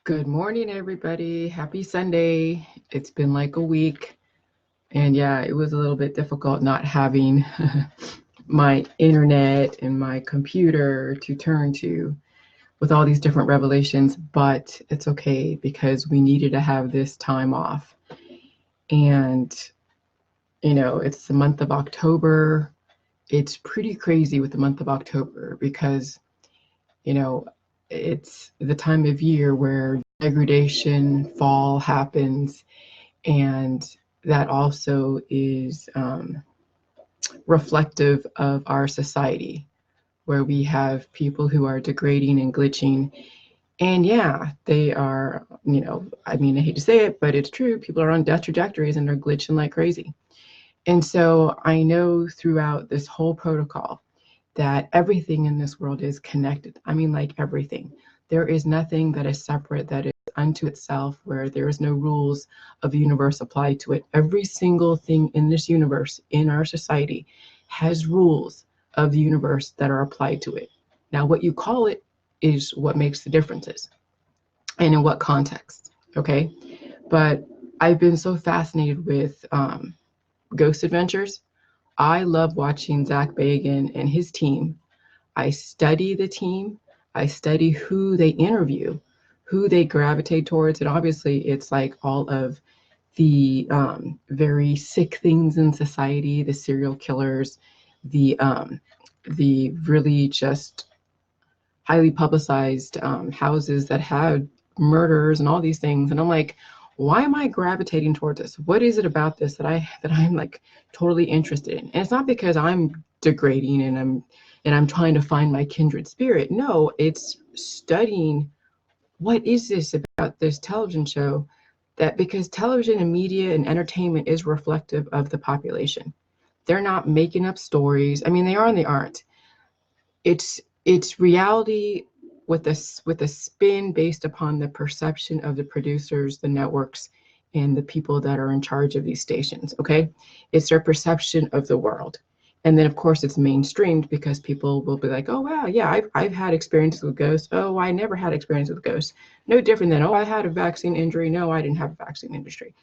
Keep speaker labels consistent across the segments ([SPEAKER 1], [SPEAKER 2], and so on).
[SPEAKER 1] Good morning, everybody. Happy Sunday. It's been like a week. And yeah, it was a little bit difficult not having my internet and my computer to turn to with all these different revelations, but it's okay because we needed to have this time off. And, it's the month of October. It's pretty crazy with the month of October because, you know, it's the time of year where degradation, fall happens, and that also is reflective of our society, where we have people who are degrading and glitching. And yeah, they are, I hate to say it, but it's true. People are on death trajectories and they're glitching like crazy. And so I know throughout this whole protocol that everything in this world is connected. Like everything. There is nothing that is separate, that is unto itself, where there is no rules of the universe applied to it. Every single thing in this universe, in our society, has rules of the universe that are applied to it. Now, what you call it is what makes the differences and in what context, okay? But I've been so fascinated with ghost adventures. I love watching Zach Bagans and his team. I study the team. I study who they interview, who they gravitate towards. And obviously, it's like all of the very sick things in society, the serial killers, the really just highly publicized houses that have murders and all these things. And I'm like, why am I gravitating towards this? What is it about this that I'm like totally interested in? And it's not because I'm degrading and I'm trying to find my kindred spirit. No, it's studying what is this about this television show, that because television and media and entertainment is reflective of the population. They're not making up stories. They are and they aren't. It's reality with a spin based upon the perception of the producers, the networks, and the people that are in charge of these stations. Okay, it's their perception of the world. And then, of course, it's mainstreamed because people will be like, oh, wow, yeah, I've had experiences with ghosts. Oh, I never had experience with ghosts. No different than, oh, I had a vaccine injury. No, I didn't have a vaccine injury.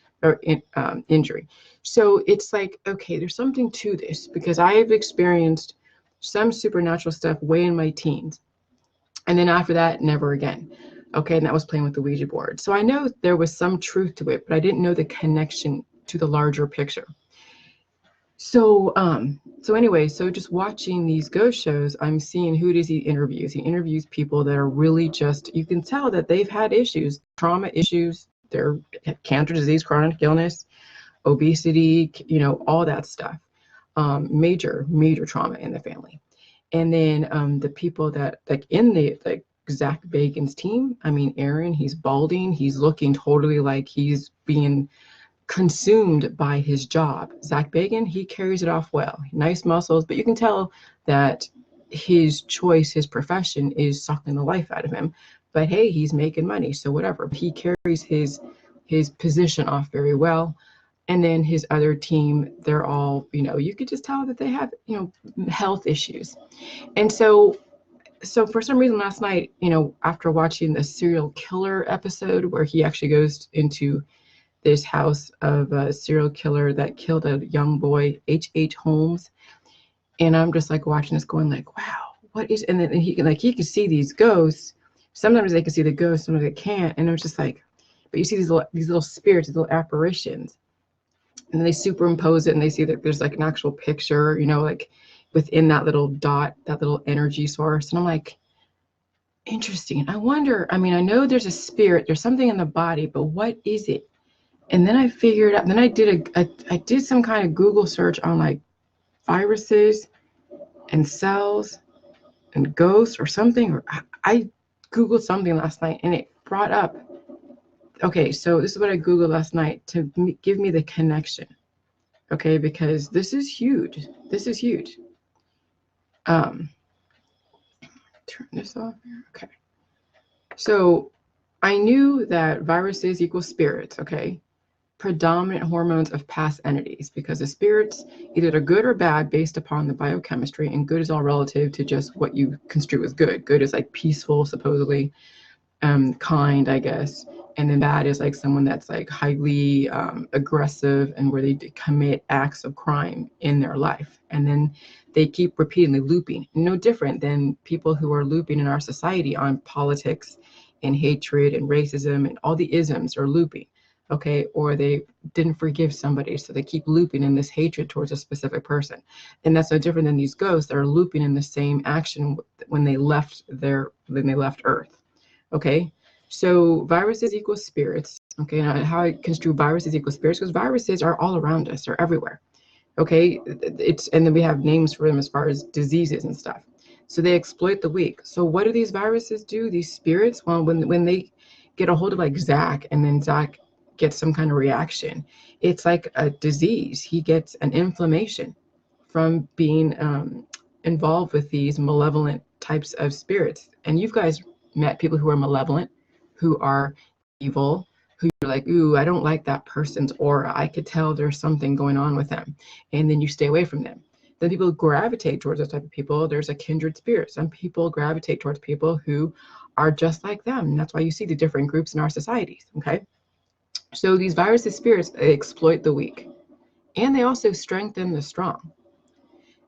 [SPEAKER 1] So it's like, okay, there's something to this because I have experienced some supernatural stuff way in my teens. And then after that, never again. Okay, and that was playing with the Ouija board. So I know there was some truth to it, but I didn't know the connection to the larger picture. So anyway, so just watching these ghost shows, I'm seeing who does he interviews. He interviews people that are really just, you can tell that they've had issues, trauma issues, their cancer disease, chronic illness, obesity, all that stuff. Major trauma in the family. And then the people that like in the Zach Bagans team, Aaron, he's balding, he's looking totally like he's being consumed by his job. Zach Bagans, he carries it off well. Nice muscles, but you can tell that his choice, his profession is sucking the life out of him. But hey, he's making money, so whatever. He carries his position off very well. And then his other team, they're all, you could just tell that they have, health issues. And so for some reason last night, after watching the serial killer episode where he actually goes into this house of a serial killer that killed a young boy, H.H. Holmes. And I'm just like watching this going like, wow, what is, and then he can see these ghosts. Sometimes they can see the ghosts, sometimes they can't. And it was just like, but you see these little spirits, these little apparitions. And then they superimpose it and they see that there's like an actual picture, like within that little dot, that little energy source. And I'm like, interesting. I wonder, I know there's a spirit, there's something in the body, but what is it? And then I figured out, then I did some kind of Google search on like viruses and cells and ghosts or something, or I Googled something last night and it brought up, okay, so this is what I Googled last night to give me the connection, okay, because this is huge. This is huge. Turn this off here, okay. So I knew that viruses equal spirits, okay? Predominant hormones of past entities, because the spirits either are good or bad based upon the biochemistry, and good is all relative to just what you construe as good. Good is like peaceful, supposedly. kind, I guess. And then bad is like someone that's like highly aggressive and where they commit acts of crime in their life. And then they keep repeatedly looping, no different than people who are looping in our society on politics and hatred and racism, and all the isms are looping. Okay, or they didn't forgive somebody, so they keep looping in this hatred towards a specific person. And that's no different than these ghosts that are looping in the same action when they left Earth. Okay, so viruses equal spirits. Okay, now how I construe viruses equal spirits, because viruses are all around us, they're everywhere. Okay, and then we have names for them as far as diseases and stuff. So they exploit the weak. So what do these viruses do? These spirits, well, when they get a hold of like Zach, and then Zach gets some kind of reaction, it's like a disease. He gets an inflammation from being involved with these malevolent types of spirits. And you guys met people who are malevolent, who are evil, who you're like, ooh, I don't like that person's aura. I could tell there's something going on with them. And then you stay away from them. Then people gravitate towards those type of people. There's a kindred spirit. Some people gravitate towards people who are just like them. And that's why you see the different groups in our societies, okay? So these viruses, spirits, they exploit the weak. And they also strengthen the strong.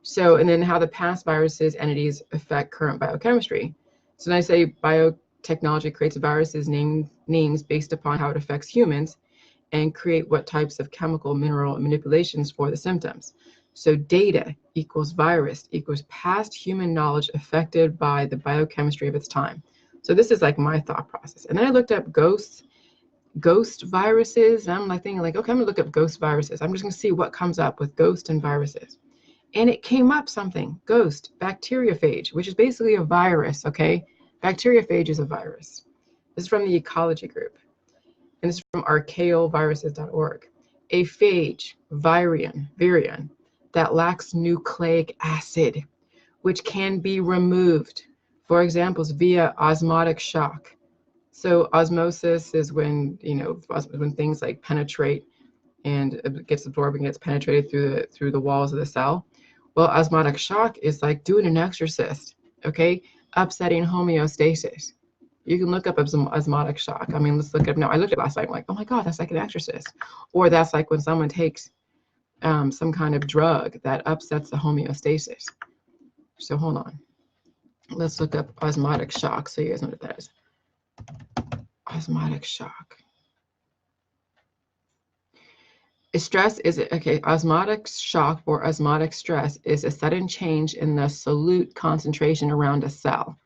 [SPEAKER 1] So, and then how the past viruses entities affect current biochemistry. So when I say biotechnology creates viruses names based upon how it affects humans and create what types of chemical mineral manipulations for the symptoms. So data equals virus equals past human knowledge affected by the biochemistry of its time. So this is like my thought process. And then I looked up ghost viruses. And I'm like thinking like, okay, I'm gonna look up ghost viruses. I'm just gonna see what comes up with ghost and viruses. And it came up something, ghost, bacteriophage, which is basically a virus, okay? Bacteriophage is a virus. This is from the ecology group. And this is from archaeoviruses.org. A phage, virion, that lacks nucleic acid, which can be removed. For examples, via osmotic shock. So osmosis is when, when things like penetrate and it gets absorbed and gets penetrated through the walls of the cell. Well, osmotic shock is like doing an exorcist, okay? Upsetting homeostasis. You can look up osmotic shock. I mean, let's look up now. I looked at it last night. I'm like, oh my God, that's like an exorcist. Or that's like when someone takes some kind of drug that upsets the homeostasis. So hold on. Let's look up osmotic shock so you guys know what that is. Osmotic shock. Stress is, okay, osmotic shock or osmotic stress is a sudden change in the solute concentration around a cell,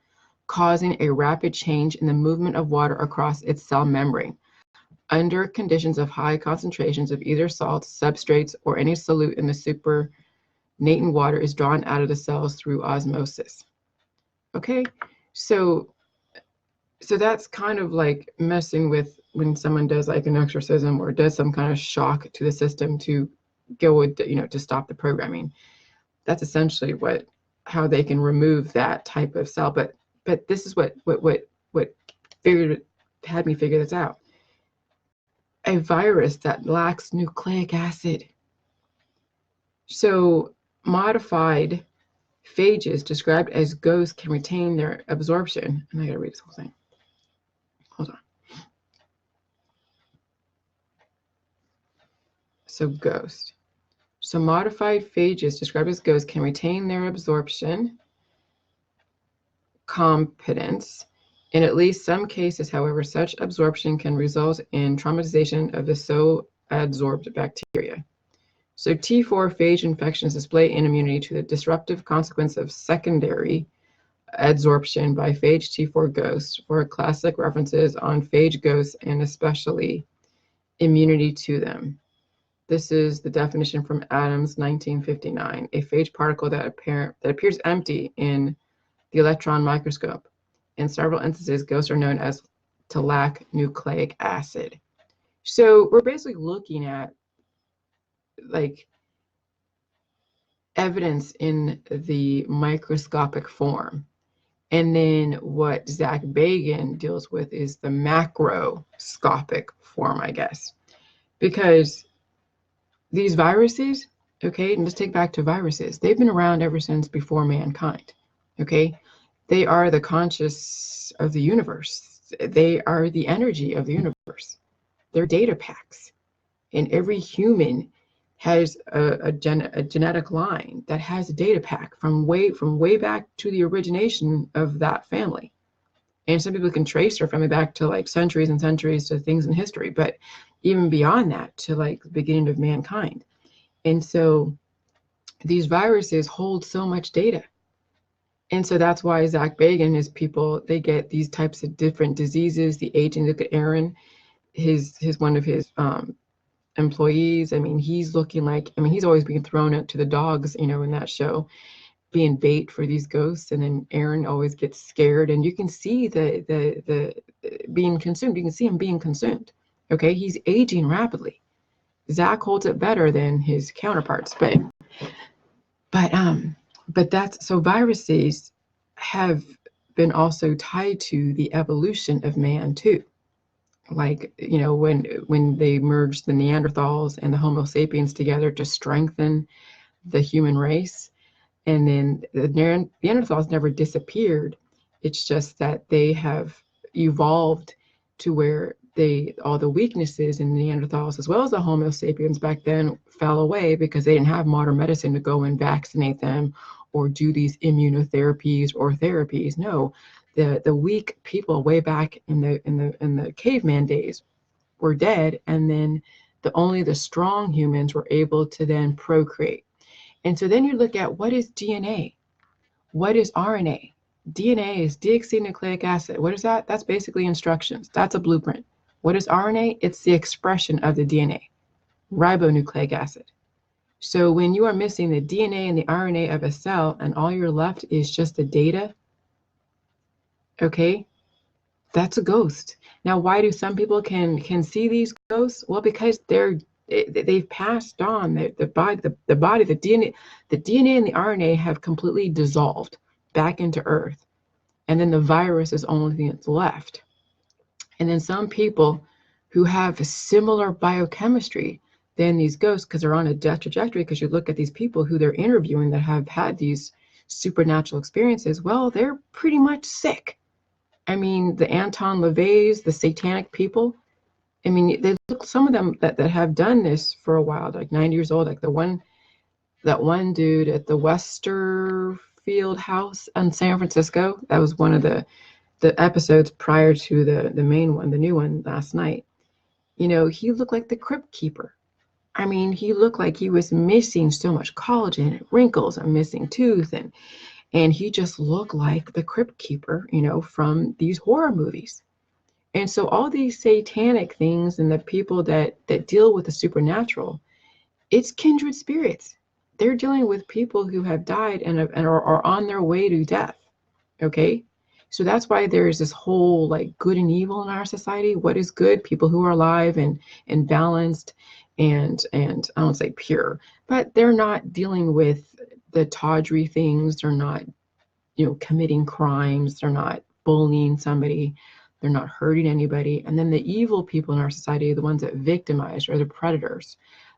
[SPEAKER 1] causing a rapid change in the movement of water across its cell membrane. Under conditions of high concentrations of either salts, substrates, or any solute in the supernatant water is drawn out of the cells through osmosis. Okay, so that's kind of like messing with when someone does like an exorcism or does some kind of shock to the system to go with, to stop the programming. That's essentially how they can remove that type of cell. But this is what had me figure this out. A virus that lacks nucleic acid. So modified phages described as ghosts can retain their absorption. And I gotta read this whole thing. Hold on. So ghost. So modified phages described as ghosts can retain their absorption competence. In at least some cases, however, such absorption can result in traumatization of the so adsorbed bacteria. So T4 phage infections display an immunity to the disruptive consequence of secondary adsorption by phage T4 ghosts. For classic references on phage ghosts and especially immunity to them. This is the definition from Adams, 1959. A phage particle that appears empty in the electron microscope. In several instances, ghosts are known as to lack nucleic acid. So we're basically looking at like evidence in the microscopic form. And then what Zach Bagan deals with is the macroscopic form, I guess. Because these viruses, okay, and let's take back to viruses. They've been around ever since before mankind, okay? They are the conscious of the universe. they are the energy of the universe. They're data packs. And every human has a genetic line that has a data pack from way back to the origination of that family. And some people can trace their family back to like centuries and centuries to things in history, but even beyond that to like the beginning of mankind. And so these viruses hold so much data. And so that's why Zach Bagans and his people, they get these types of different diseases. The aging, look at Aaron, his one of his employees. I mean, he's looking like, I mean, he's always being thrown out to the dogs, you know, in that show, being bait for these ghosts. And then Aaron always gets scared, and you can see the being consumed. You can see him being consumed. Okay, he's aging rapidly. Zach holds it better than his counterparts, but that's so viruses have been also tied to the evolution of man too. Like, you know, when they merged the Neanderthals and the Homo sapiens together to strengthen the human race, and then the Neanderthals never disappeared. It's just that they have evolved to where all the weaknesses in Neanderthals as well as the Homo sapiens back then fell away because they didn't have modern medicine to go and vaccinate them or do these immunotherapies or therapies. No, the weak people way back in the caveman days were dead, and then only the strong humans were able to then procreate. And so then you look at, what is DNA? What is RNA? DNA is deoxynucleic acid. What is that? That's basically instructions. That's a blueprint. What is RNA? It's the expression of the DNA, ribonucleic acid. So when you are missing the DNA and the RNA of a cell and all you're left is just the data, okay, that's a ghost. Now, why do some people can see these ghosts? Well, because they've passed on the body, the DNA and the RNA have completely dissolved back into Earth, and then the virus is the only thing that's left. And then some people who have a similar biochemistry than these ghosts, because they're on a death trajectory, because you look at these people who they're interviewing that have had these supernatural experiences, well, they're pretty much sick. I mean, the Anton LaVeys, the satanic people, I mean, they look, some of them that have done this for a while, like 90 years old, like that one dude at the Westerfield house in San Francisco. That was one of the episodes prior to the main one, the new one last night. You know, he looked like the Crypt Keeper. I mean, he looked like he was missing so much collagen and wrinkles, a missing tooth, and he just looked like the Crypt Keeper, you know, from these horror movies. And so all these satanic things and the people that deal with the supernatural, it's kindred spirits. They're dealing with people who have died and are on their way to death. Okay? So that's why there's this whole like good and evil in our society. What is good? People who are alive and balanced and I don't say pure, but they're not dealing with the tawdry things. They're not, you know, committing crimes. They're not bullying somebody. They're not hurting anybody. And then the evil people in our society, the ones that victimize, are the predators.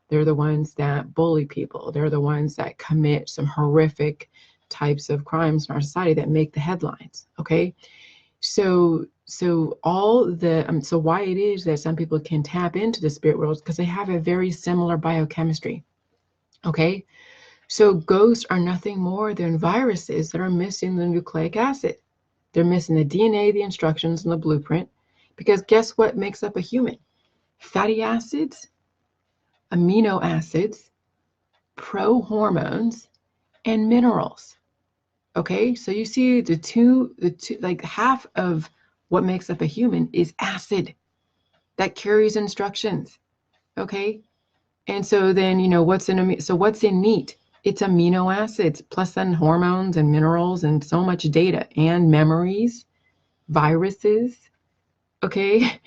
[SPEAKER 1] They're the ones that bully people. They're the ones that commit some horrific types of crimes in our society that make the headlines. Okay, so all the so why it is that some people can tap into the spirit world, because they have a very similar biochemistry. Okay, so ghosts are nothing more than viruses that are missing the nucleic acid. They're missing the DNA, the instructions, and the blueprint. Because guess what makes up a human? Fatty acids, amino acids, prohormones, and minerals. Okay, so you see the two, like half of what makes up a human is acid that carries instructions. Okay, and so then, you know, what's in meat? It's amino acids plus then hormones and minerals and so much data and memories, viruses. Okay.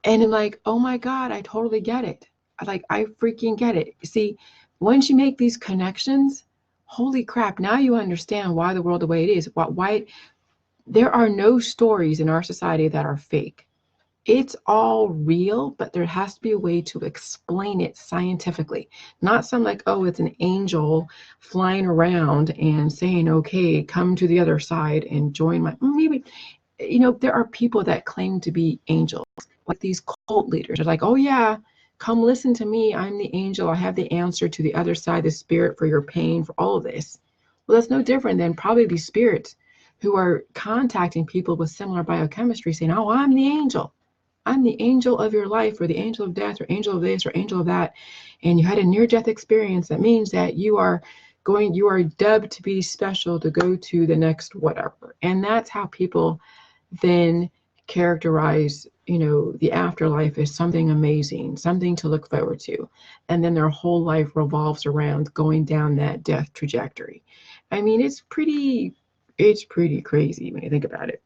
[SPEAKER 1] And I'm like, oh my God, I totally get it. I freaking get it. See, once you make these connections, holy crap, now you understand why the world the way it is. Why there are no stories in our society that are fake. It's all real, but there has to be a way to explain it scientifically. Not some like, oh, it's an angel flying around and saying, okay, come to the other side and join my, maybe. there are people that claim to be angels, like these cult leaders. They're like, oh yeah, come listen to me. I'm the angel. I have the answer to the other side, the spirit for your pain, for all of this. Well, that's no different than probably these spirits who are contacting people with similar biochemistry saying, oh, I'm the angel. I'm the angel of your life, or the angel of death, or angel of this, or angel of that. And you had a near-death experience. That means that you are dubbed to be special, to go to the next whatever. And that's how people then characterize, the afterlife as something amazing, something to look forward to. And then their whole life revolves around going down that death trajectory. I mean, it's pretty crazy when you think about it.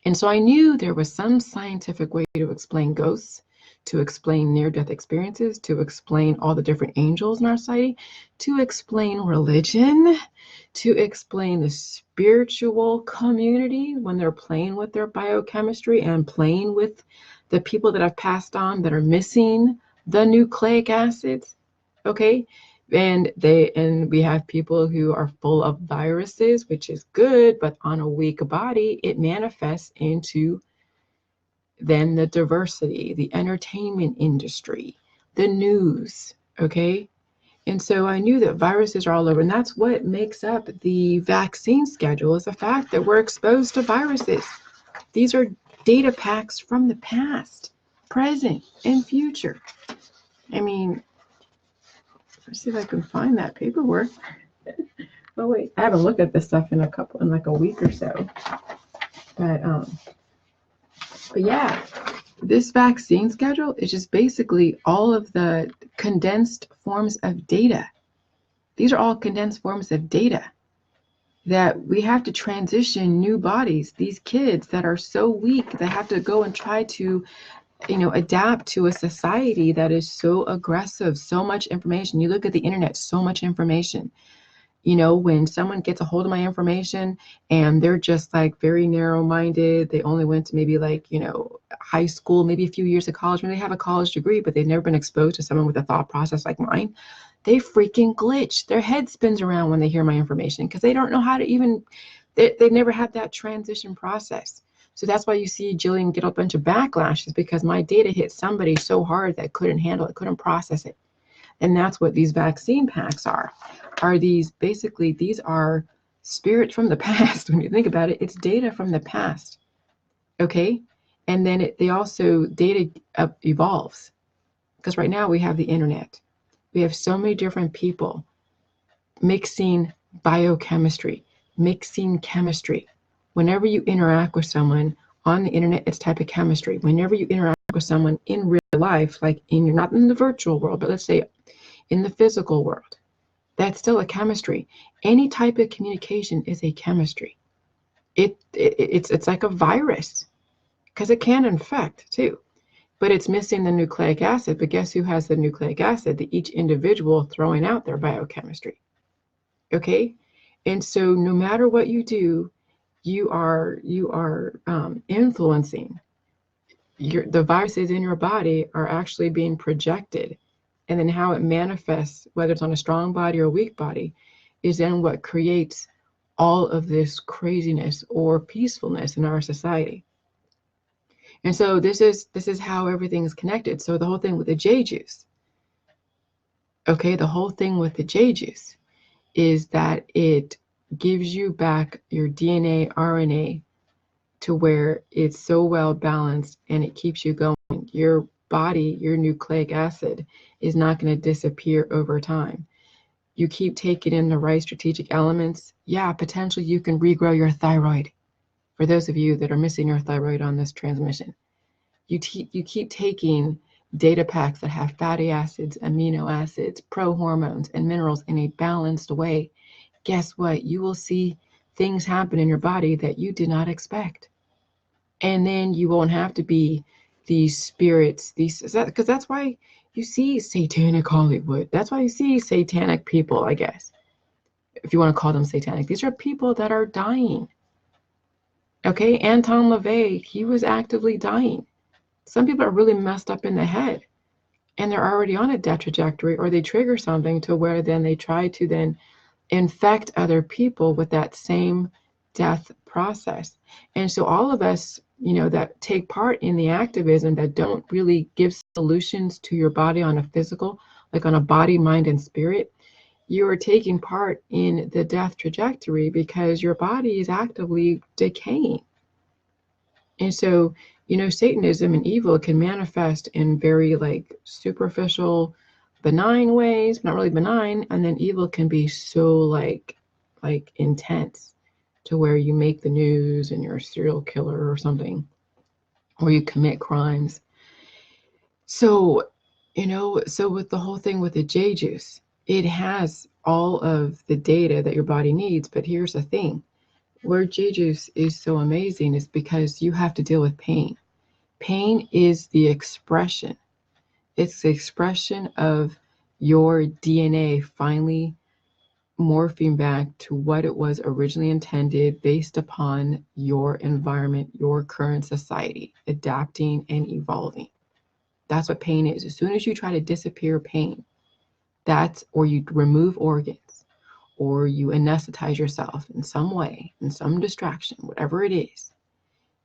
[SPEAKER 1] And so I knew there was some scientific way to explain ghosts, to explain near-death experiences, to explain all the different angels in our society, to explain religion, to explain the spiritual community when they're playing with their biochemistry and playing with the people that have passed on that are missing the nucleic acids. Okay. And we have people who are full of viruses, which is good, but on a weak body, it manifests into then the diversity, the entertainment industry, the news. Okay. And so I knew that viruses are all over, and that's what makes up the vaccine schedule, is the fact that we're exposed to viruses. These are data packs from the past, present, and future. I mean, let's see if I can find that paperwork. Oh wait, I haven't looked at this stuff in like a week or so. But yeah, this vaccine schedule is just basically all of the condensed forms of data. These are all condensed forms of data that we have to transition new bodies. These kids that are so weak, that have to go and try to, adapt to a society that is so aggressive, so much information. You look at the internet, so much information. When someone gets a hold of my information and they're just like very narrow-minded, they only went to maybe like, high school, maybe a few years of college, maybe they have a college degree, but they've never been exposed to someone with a thought process like mine. They freaking glitch. Their head spins around when they hear my information because they don't know how to even, they've never had that transition process. So that's why you see Jillian get a bunch of backlashes, because my data hit somebody so hard that couldn't handle it, couldn't process it. And that's what these vaccine packs are these are spirits from the past. When you think about it, it's data from the past. Okay. And then they also, data evolves, because right now we have the internet. We have so many different people mixing biochemistry, mixing chemistry. Whenever you interact with someone on the internet, it's type of chemistry. Whenever you interact with someone in real life, like you're not in the virtual world, but let's say in the physical world, that's still a chemistry. Any type of communication is a chemistry. It's like a virus, because it can infect too. But it's missing the nucleic acid. But guess who has the nucleic acid? Each individual throwing out their biochemistry. Okay? And so no matter what you do, you are influencing. The viruses in your body are actually being projected. And then how it manifests, whether it's on a strong body or a weak body, is then what creates all of this craziness or peacefulness in our society. And so this is how everything is connected. So the whole thing with the J juice, okay, the whole thing with the J juice is that it gives you back your DNA, RNA to where it's so well balanced, and it keeps you going. Your body, your nucleic acid is not going to disappear over time. You keep taking in the right strategic elements. Yeah, potentially you can regrow your thyroid. For those of you that are missing your thyroid on this transmission, you keep taking data packs that have fatty acids, amino acids, prohormones, and minerals in a balanced way. Guess what? You will see things happen in your body that you did not expect. And then you won't have to be these spirits, because that's why you see satanic Hollywood. That's why you see satanic people, I guess, if you want to call them satanic. These are people that are dying. Okay, Anton LaVey, he was actively dying. Some people are really messed up in the head, and they're already on a death trajectory, or they trigger something to where then they try to then infect other people with that same death process. And so all of us, that take part in the activism that don't really give solutions to your body on a physical, like on a body, mind, and spirit, you are taking part in the death trajectory because your body is actively decaying. And so, Satanism and evil can manifest in very like superficial, benign ways, not really benign, and then evil can be so like intense to where you make the news and you're a serial killer or something, or you commit crimes. So, so with the whole thing with the J juice, it has all of the data that your body needs, but here's the thing. Where J juice is so amazing is because you have to deal with pain. Pain is the expression. It's the expression of your DNA finally morphing back to what it was originally intended based upon your environment, your current society, adapting and evolving. That's what pain is. As soon as you try to disappear pain, or you remove organs, or you anesthetize yourself in some way, in some distraction, whatever it is,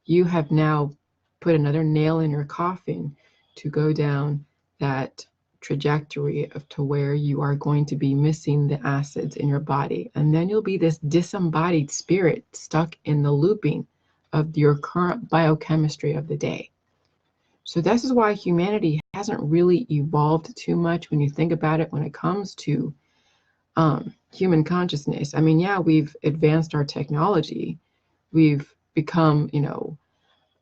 [SPEAKER 1] you have now put another nail in your coffin to go down that trajectory of to where you are going to be missing the acids in your body. And then you'll be this disembodied spirit stuck in the looping of your current biochemistry of the day. So this is why humanity hasn't really evolved too much when you think about it when it comes to human consciousness. I mean, yeah, we've advanced our technology. We've become,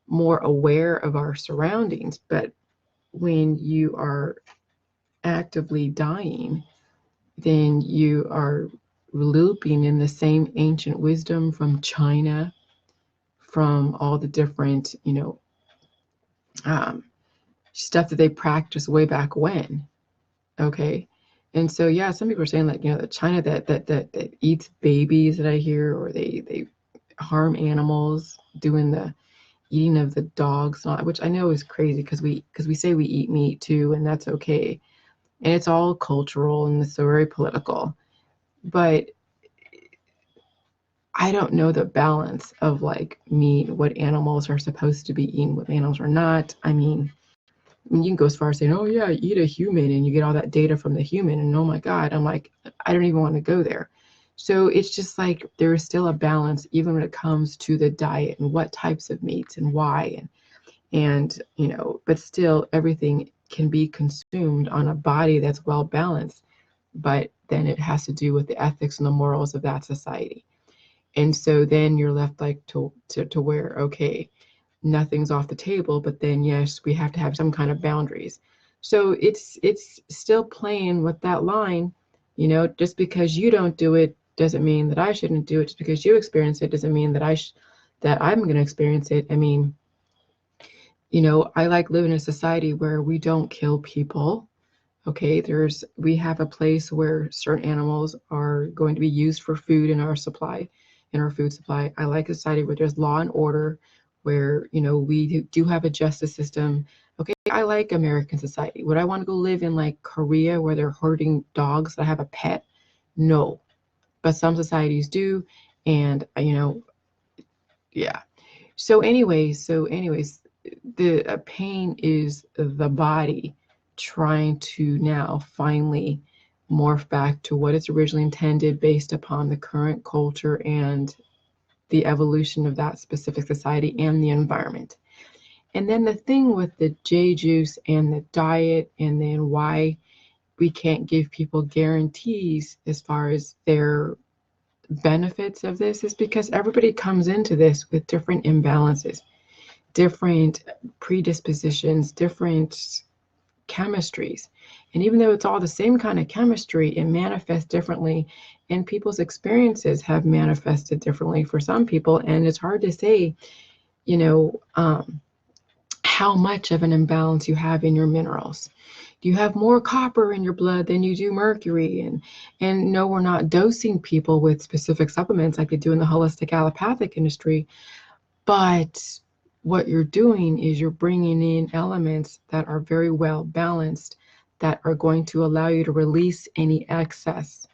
[SPEAKER 1] more aware of our surroundings. But when you are actively dying, then you are looping in the same ancient wisdom from China, from all the different, um, stuff that they practiced way back when. Okay. And so, yeah, some people are saying like, the China that eats babies that I hear, or they harm animals, doing the eating of the dogs, which I know is crazy because we say we eat meat too, and that's okay. And it's all cultural and it's so very political. But I don't know the balance of like meat, what animals are supposed to be eaten, what animals are not. I mean, you can go as far as saying, oh yeah, eat a human and you get all that data from the human. And oh my God, I'm like, I don't even want to go there. So it's just like there is still a balance even when it comes to the diet and what types of meats and why. And but still everything can be consumed on a body that's well balanced. But then it has to do with the ethics and the morals of that society. And so then you're left like to where, okay, nothing's off the table, but then yes, we have to have some kind of boundaries. So it's still playing with that line, just because you don't do it doesn't mean that I shouldn't do it. Just because you experience it doesn't mean that that I'm going to experience it. I mean, I like living in a society where we don't kill people. Okay, we have a place where certain animals are going to be used for food in our supply, in our food supply. I like a society where there's law and order, where we do have a justice system. Okay, I like American society. Would I want to go live in like Korea where they're herding dogs that have a pet? No, but some societies do, and yeah. So anyways, the pain is the body trying to now finally morph back to what it's originally intended based upon the current culture and the evolution of that specific society and the environment. And then the thing with the J juice and the diet, and then why we can't give people guarantees as far as their benefits of this, is because everybody comes into this with different imbalances, different predispositions, different chemistries. And even though it's all the same kind of chemistry, it manifests differently, and people's experiences have manifested differently for some people. And it's hard to say, you know, um, how much of an imbalance you have in your minerals. Do you have more copper in your blood than you do mercury? And no, we're not dosing people with specific supplements like they do in the holistic allopathic industry. But what you're doing is you're bringing in elements that are very well balanced, that are going to allow you to release any excess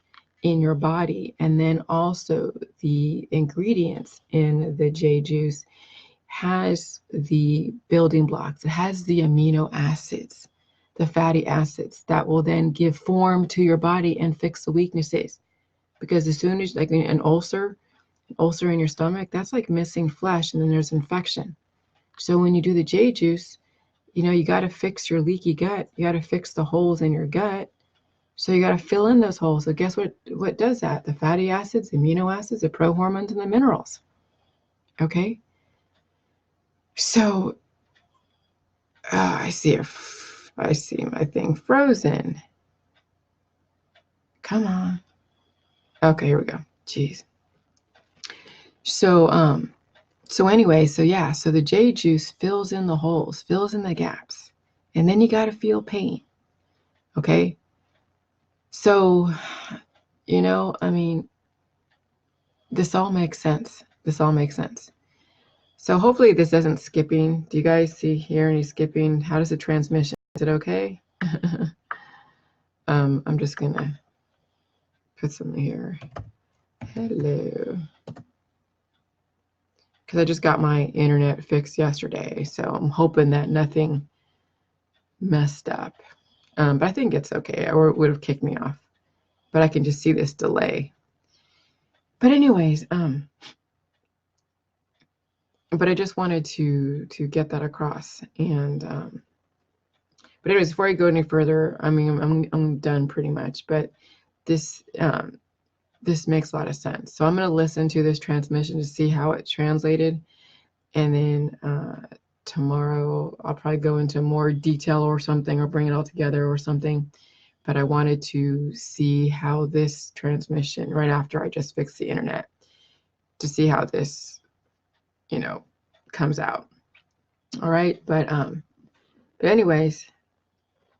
[SPEAKER 1] in your body. And then also the ingredients in the J juice has the building blocks. It has the amino acids, the fatty acids that will then give form to your body and fix the weaknesses. Because as soon as, like an ulcer in your stomach, that's like missing flesh, and then there's infection. So when you do the J juice, you know, you got to fix your leaky gut. You got to fix the holes in your gut. So you got to fill in those holes. So guess what does that? The fatty acids, the amino acids, the prohormones, and the minerals. Okay. So I see my thing frozen. Come on. Okay, here we go. Jeez. So anyway, so the J juice fills in the holes, fills in the gaps, and then you got to feel pain. Okay. So, you know, I mean, this all makes sense. This all makes sense. So hopefully this isn't skipping. Do you guys hear any skipping? How does the transmission? Is it okay? I'm just gonna put something here. Hello. Because I just got my internet fixed yesterday, so I'm hoping that nothing messed up. But I think it's okay, or it would have kicked me off. But I can just see this delay. But anyways, but I just wanted to get that across. And but anyways, before I go any further, I mean, I'm done pretty much. But this this makes a lot of sense. So I'm going to listen to this transmission to see how it translated, and then tomorrow I'll probably go into more detail or something, or bring it all together or something. But I wanted to see how this transmission, right after I just fixed the internet, to see how this, you know, comes out. All right, but anyways,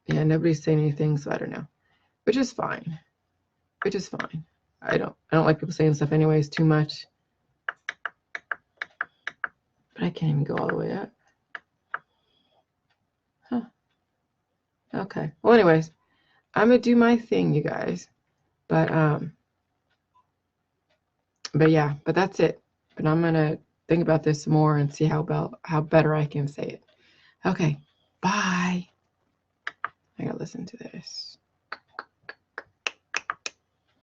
[SPEAKER 1] yeah, nobody's saying anything, so I don't know, which is fine. Which is fine. I don't like people saying stuff anyways too much. But I can't even go all the way up. Huh. Okay. Well, anyways, I'm gonna do my thing, you guys. But yeah, but that's it. But I'm gonna think about this more and see how better I can say it. Okay. Bye. I gotta listen to this.